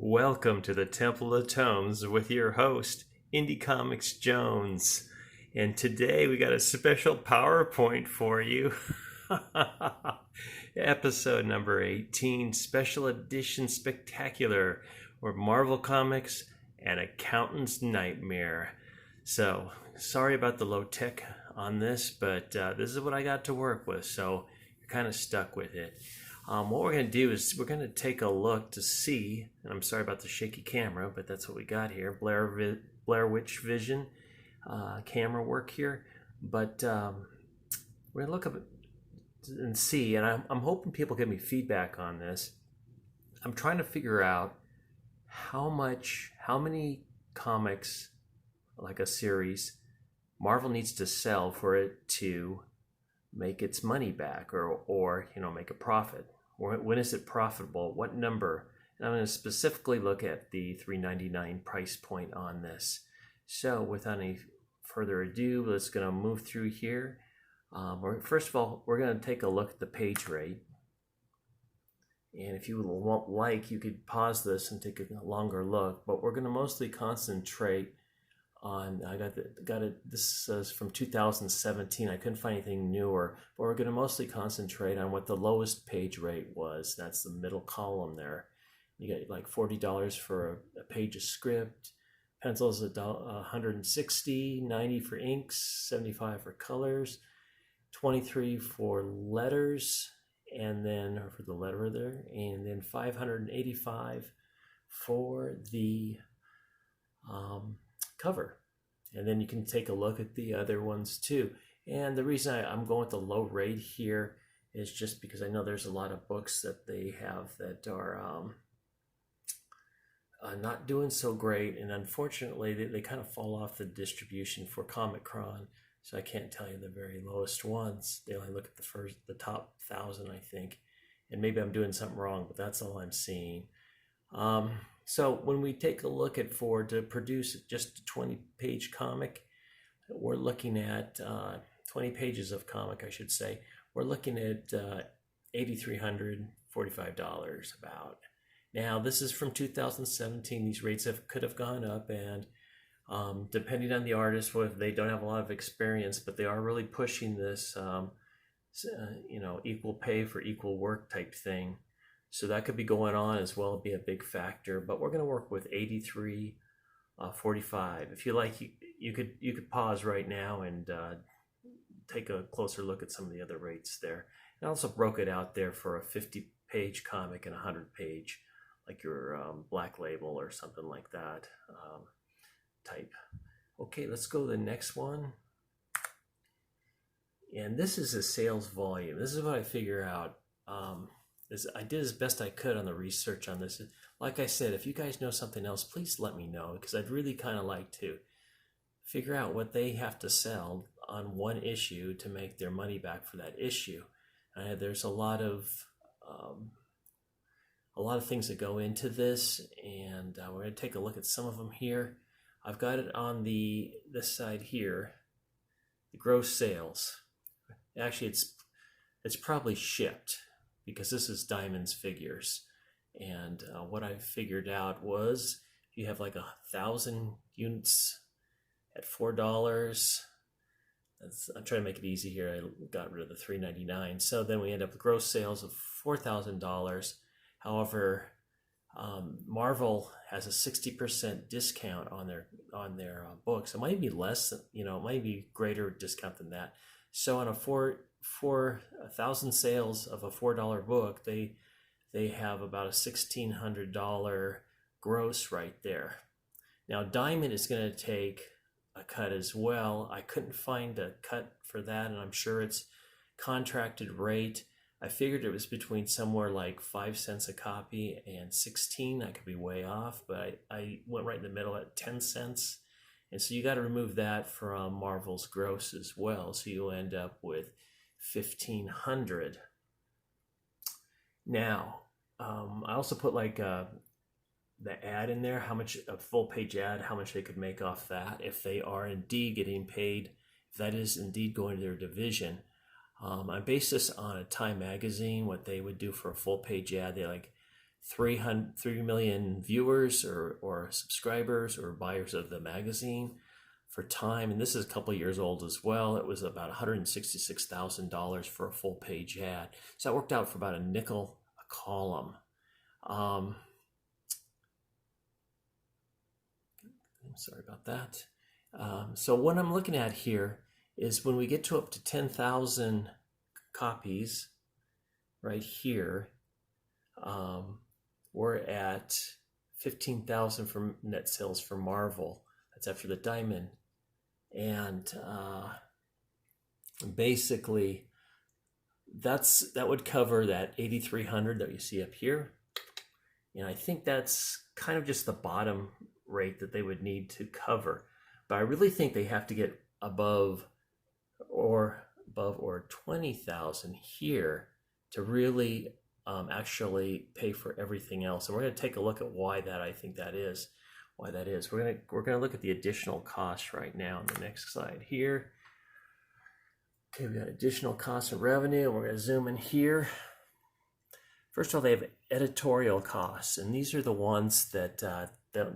Welcome to the Temple of Tomes with your host, Indie Comics Jones. And today we got a special PowerPoint for you. Episode number 18, Special Edition Spectacular, or Marvel Comics, An Accountant's Nightmare. So, sorry about the low tech on this, but this is what I got to work with, so you're kind of stuck with it. What we're going to do is we're going to take a look to see, and I'm sorry about the shaky camera, but that's what we got here, Blair Witch Vision camera work here. But we're going to look up and see, and I'm hoping people give me feedback on this. I'm trying to figure out how many comics, like a series, Marvel needs to sell for it to make its money back or make a profit. When is it profitable? What number? And I'm going to specifically look at the $3.99 price point on this. So without any further ado, let's going to move through here. First of all, we're going to take a look at the page rate. And if you like, you could pause this and take a longer look. But we're going to mostly concentrate on, this is from 2017. I couldn't find anything newer, but we're going to mostly concentrate on what the lowest page rate was. That's the middle column there. You get like $40 for a page of script, pencils $160, $90 for inks, $75 for colors, $23 for letters, and then for the letterer there, and then $585 for the cover. And then you can take a look at the other ones too. And the reason I'm going with the low rate here is just because I know there's a lot of books that they have that are not doing so great, and unfortunately they kind of fall off the distribution for Comic-Con, so I can't tell you the very lowest ones. They only look at the top 1,000, I think, and maybe I'm doing something wrong, but that's all I'm seeing. So when we take a look at to produce just a 20-page comic, we're looking at 20 pages of comic, I should say. We're looking at $8,345 about. Now, this is from 2017. These rates could have gone up, and depending on the artist, they don't have a lot of experience, but they are really pushing this, equal pay for equal work type thing. So that could be going on as well, be a big factor. But we're going to work with 83.45. If you like, you could pause right now and take a closer look at some of the other rates there. And I also broke it out there for a 50-page comic and a 100-page, like your Black Label or something like that type. Okay, let's go to the next one. And this is a sales volume. This is what I figure out. I did as best I could on the research on this. Like I said, if you guys know something else, please let me know, because I'd really kind of like to figure out what they have to sell on one issue to make their money back for that issue. There's a lot of things that go into this, and we're going to take a look at some of them here. I've got it on this side here, the gross sales. Actually, it's probably shipped, because this is Diamond's figures. And what I figured out was if you have like 1,000 units at $4, I'm trying to make it easy here. I got rid of the $3.99. So then we end up with gross sales of $4,000. However, Marvel has a 60% discount on their books. It might be less, it might be greater discount than that. So on for 1,000 sales of a $4 book, they have about a $1,600 gross right there. Now Diamond is going to take a cut as well. I couldn't find a cut for that, and I'm sure it's contracted rate. I figured it was between somewhere like 5 cents a copy and 16. I could be way off, but I went right in the middle at 10 cents. And so you got to remove that from Marvel's gross as well. So you'll end up with 1,500. Now, I also put like the ad in there, how much a full page ad, how much they could make off that if they are indeed getting paid, if that is indeed going to their division. I based this on a Time magazine, what they would do for a full page ad. They like 3 million viewers or subscribers or buyers of the magazine. For time, and this is a couple of years old as well, it was about $166,000 for a full page ad. So that worked out for about a nickel a column. I'm sorry about that. So what I'm looking at here is when we get to up to 10,000 copies right here, we're at 15,000 for net sales for Marvel. That's after the diamond. And basically that would cover that 8,300 that you see up here. And I think that's kind of just the bottom rate that they would need to cover. But I really think they have to get above or 20,000 here to really actually pay for everything else. And we're going to take a look at why I think that is. Why that is. We're gonna look at the additional costs right now on the next slide here. Okay, we got additional costs and revenue. We're gonna zoom in here. First of all, they have editorial costs, and these are the ones that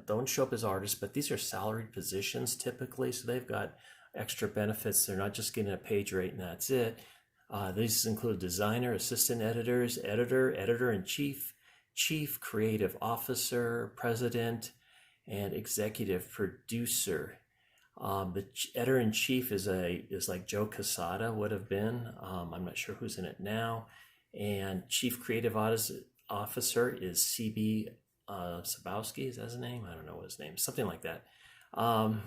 don't show up as artists, but these are salaried positions typically, so they've got extra benefits. They're not just getting a page rate and that's it. These include designer, assistant editors, editor-in-chief, chief creative officer, president, and executive producer. The editor-in-chief is like Joe Quesada would have been. I'm not sure who's in it now. And chief creative officer is C.B. Sabowski. Is that his name? I don't know what his name is. Something like that. And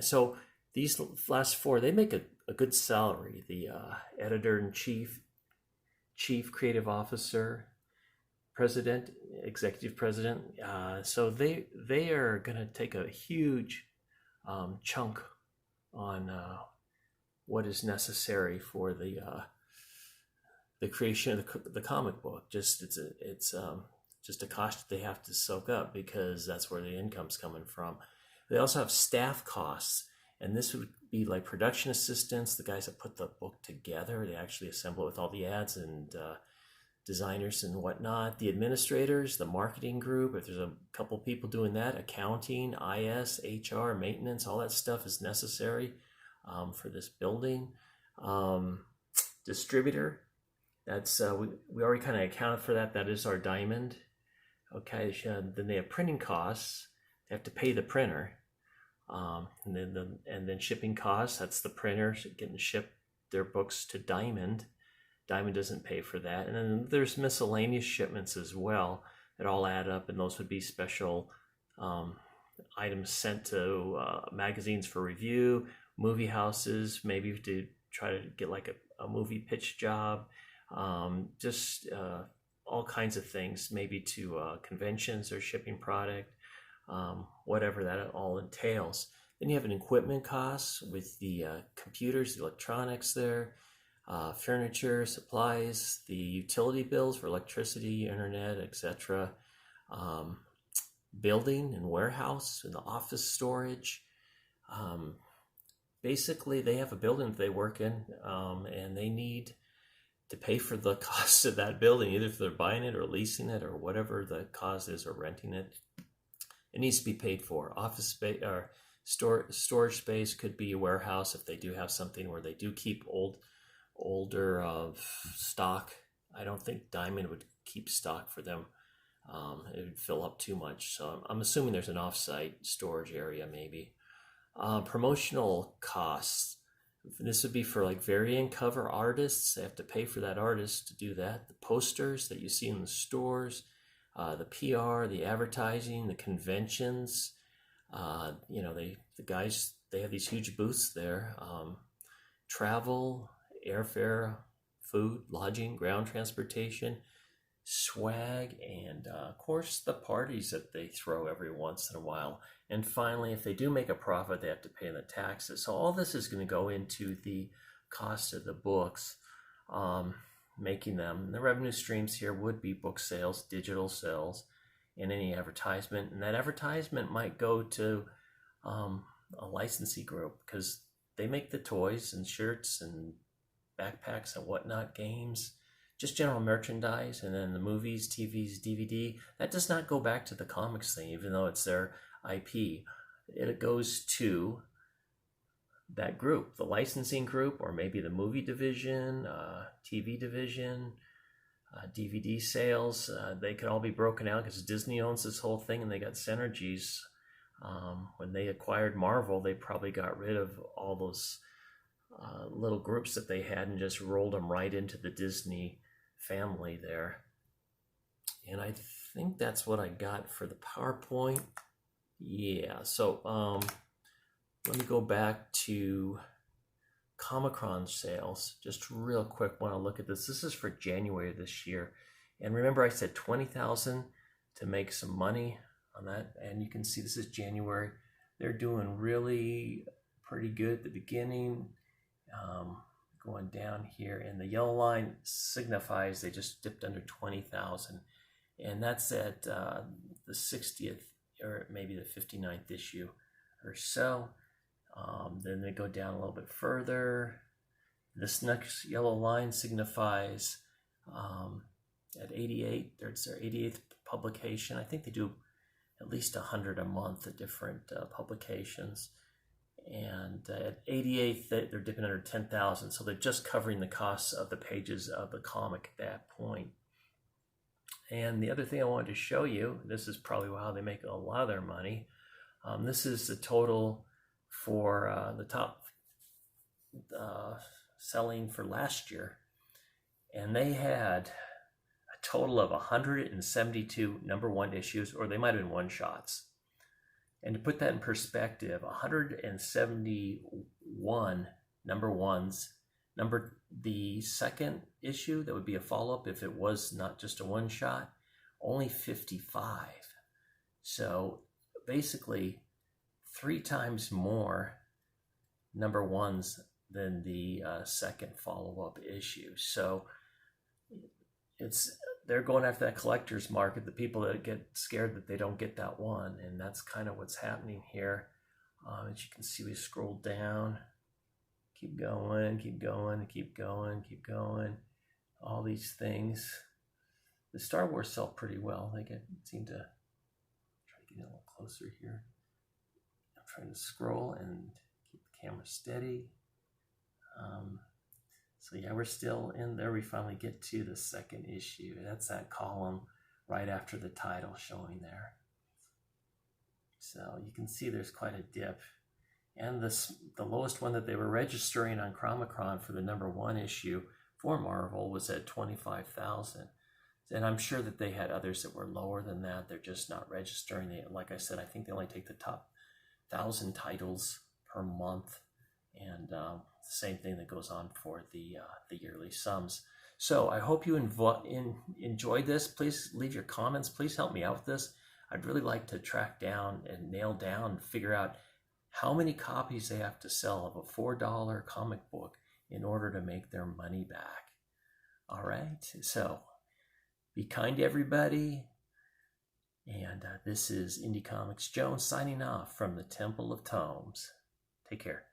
so these last four, they make a good salary. The editor-in-chief, chief creative officer, president, executive president. So they are going to take a huge chunk on what is necessary for the creation of the comic book. It's just a cost that they have to soak up because that's where the income's coming from. They also have staff costs, and this would be like production assistants, the guys that put the book together. They actually assemble it with all the ads and designers and whatnot, the administrators, the marketing group, if there's a couple people doing that, accounting, IS, HR, maintenance, all that stuff is necessary for this building. Distributor, that's we already kind of accounted for that. That is our diamond. Okay, then they have printing costs. They have to pay the printer, and then shipping costs. That's the printer getting shipped their books to Diamond. Diamond doesn't pay for that. And then there's miscellaneous shipments as well that all add up, and those would be special items sent to magazines for review, movie houses, maybe to try to get like a movie pitch job, just all kinds of things, maybe to conventions or shipping product, whatever that all entails. Then you have an equipment costs with the computers, the electronics there, furniture, supplies, the utility bills for electricity, internet, etc. Building and warehouse and the office storage. Basically, they have a building that they work in, and they need to pay for the cost of that building, either if they're buying it or leasing it or whatever the cost is, or renting it. It needs to be paid for. Office space or storage space could be a warehouse if they do have something where they do keep older stock. I don't think Diamond would keep stock for them. It would fill up too much. So I'm assuming there's an off-site storage area maybe. Promotional costs. This would be for like variant cover artists. They have to pay for that artist to do that. The posters that you see in the stores, the PR, the advertising, the conventions. The guys, they have these huge booths there. Travel, airfare, food, lodging, ground transportation, swag, and of course the parties that they throw every once in a while. And finally, if they do make a profit, they have to pay the taxes. So all this is going to go into the cost of the books, making them. And the revenue streams here would be book sales, digital sales, and any advertisement. And that advertisement might go to a licensee group because they make the toys and shirts and backpacks and whatnot, games, just general merchandise, and then the movies, TVs, DVD, that does not go back to the comics thing, even though it's their IP. It goes to that group, the licensing group, or maybe the movie division, TV division, DVD sales. They could all be broken out because Disney owns this whole thing and they got synergies. When they acquired Marvel, they probably got rid of all those little groups that they had and just rolled them right into the Disney family there. And I think that's what I got for the PowerPoint. Yeah, so let me go back to Comic-Con sales. Just real quick, want to look at this. This is for January this year. And remember I said 20,000 to make some money on that. And you can see this is January. They're doing really pretty good at the beginning. Going down here, and the yellow line signifies they just dipped under 20,000, and that's at the 60th or maybe the 59th issue or so. Then they go down a little bit further. This next yellow line signifies at 88. There's their 88th publication. I think they do at least 100 a month of different publications. And at 88th, they're dipping under 10,000. So they're just covering the costs of the pages of the comic at that point. And the other thing I wanted to show you, this is probably how they make a lot of their money. This is the total for the top selling for last year. And they had a total of 172 number one issues, or they might have been one shots. And to put that in perspective, 171 number ones. The second issue, that would be a follow-up if it was not just a one shot, only 55. So basically 3 times more number ones than the second follow-up issue. So they're going after that collector's market, the people that get scared that they don't get that one, and that's kind of what's happening here. As you can see, we scroll down, keep going, keep going, keep going, keep going. All these things. The Star Wars sell pretty well. They seem to try to get a little closer here. I'm trying to scroll and keep the camera steady. So yeah, we're still in there. We finally get to the second issue. That's that column right after the title showing there. So you can see there's quite a dip. And the lowest one that they were registering on Comic-Con for the number one issue for Marvel was at 25,000. And I'm sure that they had others that were lower than that. They're just not registering. Like I said, I think they only take the top 1,000 titles per month. And same thing that goes on for the yearly sums. So I hope you enjoyed this. Please leave your comments. Please help me out with this. I'd really like to track down and nail down, figure out how many copies they have to sell of a $4 comic book in order to make their money back. All right, so be kind to everybody. And this is Indie Comics Jones signing off from the Temple of Tomes. Take care.